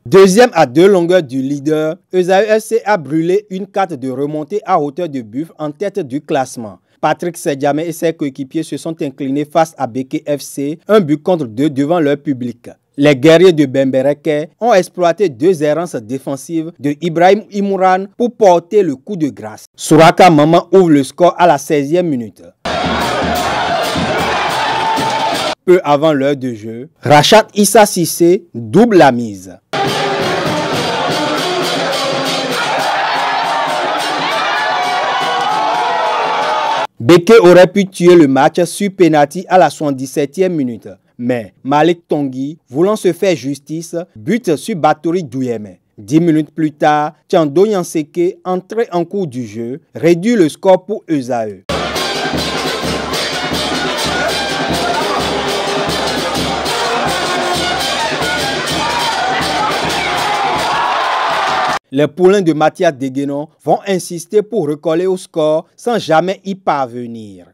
Deuxième à 2 longueurs du leader, Esaü FC a brûlé une carte de remontée à hauteur de Buff en tête du classement. Patrick Sedjamé et ses coéquipiers se sont inclinés face à Beke FC, 1 but contre 2 devant leur public. Les guerriers de Bembereke ont exploité 2 errances défensives de Ibrahim Imouran pour porter le coup de grâce. Souraka Maman ouvre le score à la 16e minute. Peu avant l'heure de jeu, Rachat Issa Sissé double la mise. Beke aurait pu tuer le match sur penalty à la 77e minute. Mais Malik Tanguy, voulant se faire justice, bute sur Batory Douyeme. 10 minutes plus tard, Tiando Yanseke, entré en cours du jeu, réduit le score pour Esaü. Les poulains de Mathias Deguenon vont insister pour recoller au score sans jamais y parvenir.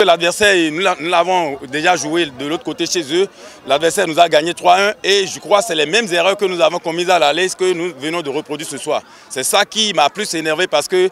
L'adversaire, nous l'avons déjà joué de l'autre côté chez eux. L'adversaire nous a gagné 3-1 et je crois que c'est les mêmes erreurs que nous avons commises à l'aller que nous venons de reproduire ce soir. C'est ça qui m'a plus énervé parce que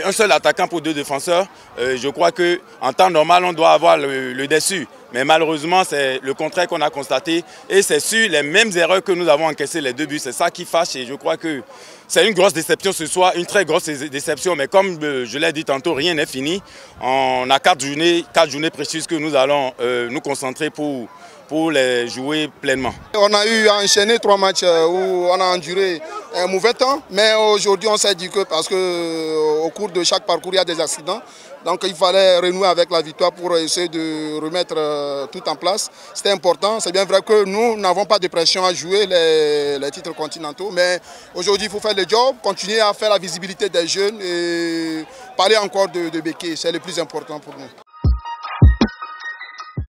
un seul attaquant pour 2 défenseurs, je crois qu'en temps normal, on doit avoir le dessus. Mais malheureusement, c'est le contraire qu'on a constaté. Et c'est sur les mêmes erreurs que nous avons encaissé les 2 buts. C'est ça qui fâche et je crois que c'est une grosse déception ce soir, une très grosse déception. Mais comme je l'ai dit tantôt, rien n'est fini. On a 4 journées précises que nous allons nous concentrer pour les jouer pleinement. On a eu à enchaîner 3 matchs où on a enduré un mauvais temps, mais aujourd'hui on s'est dit que parce qu'au cours de chaque parcours il y a des accidents, donc il fallait renouer avec la victoire pour essayer de remettre tout en place. C'était important, c'est bien vrai que nous n'avons pas de pression à jouer les titres continentaux, mais aujourd'hui il faut faire le job, continuer à faire la visibilité des jeunes et parler encore de Beke, c'est le plus important pour nous.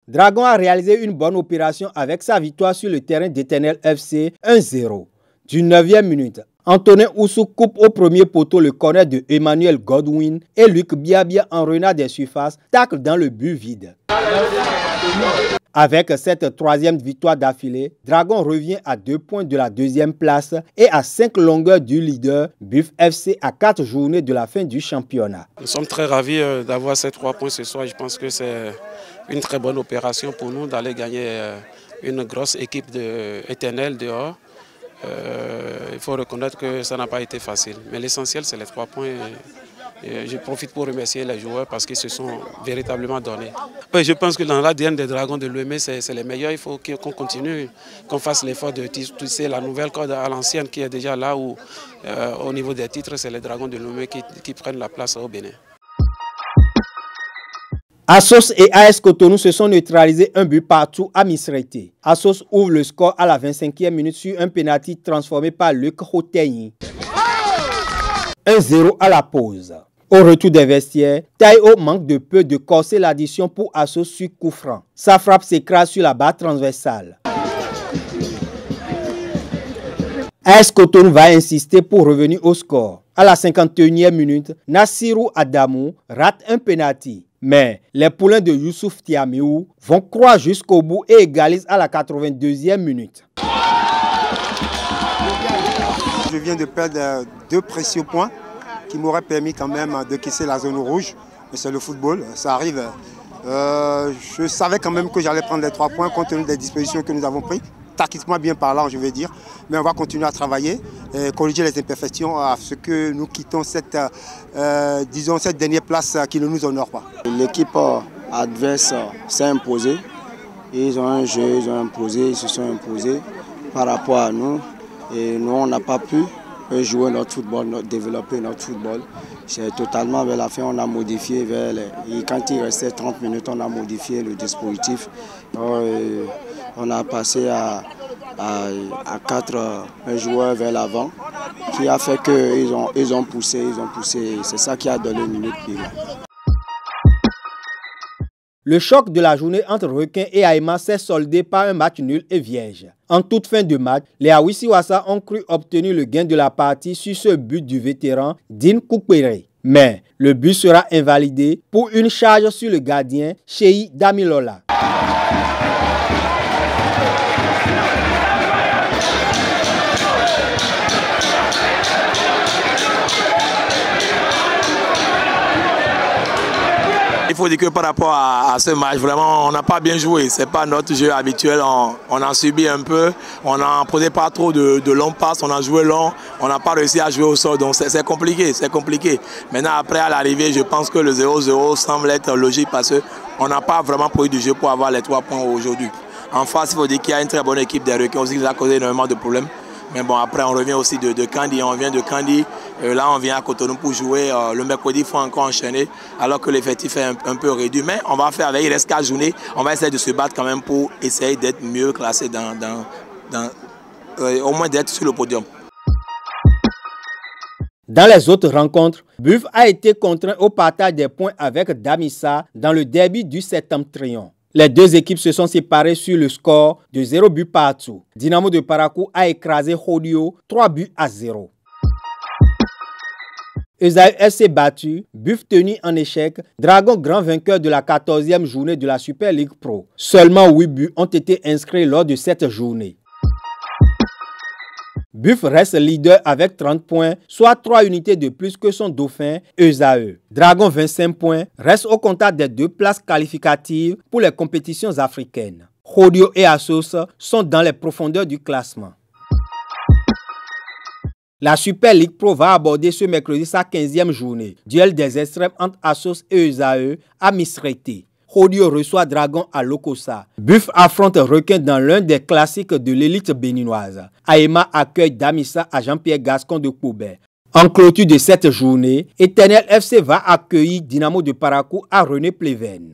Dragon a réalisé une bonne opération avec sa victoire sur le terrain d'Éternel FC 1-0. Du 9e minute, Antonin Oussou coupe au premier poteau le corner de Emmanuel Godwin et Luc Biabia en renard des surfaces tacle dans le but vide. Avec cette 3e victoire d'affilée, Dragon revient à 2 points de la 2e place et à 5 longueurs du leader, Buff FC à 4 journées de la fin du championnat. Nous sommes très ravis d'avoir ces 3 points ce soir. Je pense que c'est une très bonne opération pour nous d'aller gagner une grosse équipe éternelle dehors. Il faut reconnaître que ça n'a pas été facile. Mais l'essentiel, c'est les 3 points. Et je profite pour remercier les joueurs parce qu'ils se sont véritablement donnés. Oui, je pense que dans l'ADN des Dragons de l'UEME, c'est les meilleurs. Il faut qu'on continue, qu'on fasse l'effort de tisser la nouvelle corde à l'ancienne qui est déjà là où, au niveau des titres, c'est les Dragons de l'UEME qui prennent la place au Bénin. Assos et AS Cotonou se sont neutralisés 1 but partout à Misrete. Assos ouvre le score à la 25e minute sur un pénalty transformé par Luc Hoteyi. 1-0 à la pause. Au retour des vestiaires, Taïo manque de peu de corser l'addition pour Assos sur coup franc. Sa frappe s'écrase sur la barre transversale. AS Cotonou va insister pour revenir au score. À la 51e minute, Nassirou Adamou rate un pénalty. Mais les poulains de Youssouf Tiaméou vont croire jusqu'au bout et égalisent à la 82e minute. Je viens de perdre 2 précieux points qui m'auraient permis quand même de casser la zone rouge. Mais c'est le football, ça arrive. Je savais quand même que j'allais prendre les 3 points compte tenu des dispositions que nous avons prises. Tactiquement bien parlant, je veux dire. Mais on va continuer à travailler et corriger les imperfections à ce que nous quittons cette dernière place qui ne nous honore pas. L'équipe adverse s'est imposée. Ils ont un jeu, ils ont imposé, ils se sont imposés par rapport à nous. Et nous, on n'a pas pu jouer notre football, développer notre football. C'est totalement vers la fin, on a modifié et quand il restait 30 minutes, on a modifié le dispositif. On a passé à 4 joueurs vers l'avant, qui a fait qu'ils ont poussé. C'est ça qui a donné une minute pile. Le choc de la journée entre Requins et Aema s'est soldé par un match nul et vierge. En toute fin de match, les Awisiwasa ont cru obtenir le gain de la partie sur ce but du vétéran Dean Koukpere. Mais le but sera invalidé pour une charge sur le gardien Cheyi Damilola. Il faut dire que par rapport à ce match, vraiment, on n'a pas bien joué. Ce n'est pas notre jeu habituel. On a subi un peu. On n'a posé pas trop de longs passes. On a joué long. On n'a pas réussi à jouer au sol. Donc c'est compliqué. C'est compliqué. Maintenant, après, à l'arrivée, je pense que le 0-0 semble être logique parce qu'on n'a pas vraiment produit du jeu pour avoir les 3 points aujourd'hui. En face, il faut dire qu'il y a une très bonne équipe des Requins aussi qui a causé énormément de problèmes. Mais bon, après, on revient aussi de Kandi. On vient de Kandi. Là, on vient à Cotonou pour jouer. Le mercredi, il faut encore enchaîner, alors que l'effectif est un peu réduit. Mais on va faire avec. Il reste 4 journées. On va essayer de se battre quand même pour essayer d'être mieux classé au moins d'être sur le podium. Dans les autres rencontres, Buff a été contraint au partage des points avec Damissa dans le derby du Septentrion. Les deux équipes se sont séparées sur le score de 0 but partout. Dynamo de Parakou a écrasé Hodio 3-0. Esaü FC battu, Buff tenu en échec, Dragon grand vainqueur de la 14e journée de la Super League Pro. Seulement 8 buts ont été inscrits lors de cette journée. Buff reste leader avec 30 points, soit 3 unités de plus que son dauphin Esaü. Dragon 25 points reste au contact des 2 places qualificatives pour les compétitions africaines. Hodio et Assos sont dans les profondeurs du classement. La Super League Pro va aborder ce mercredi sa 15e journée. Duel des extrêmes entre Assos et Esaü à Misrete. Hodio reçoit Dragon à Lokossa. Buff affronte Requin dans l'un des classiques de l'élite béninoise. Aema accueille Damissa à Jean-Pierre Gascon de Koubert. En clôture de cette journée, Éternel FC va accueillir Dynamo de Parakou à René Pleven.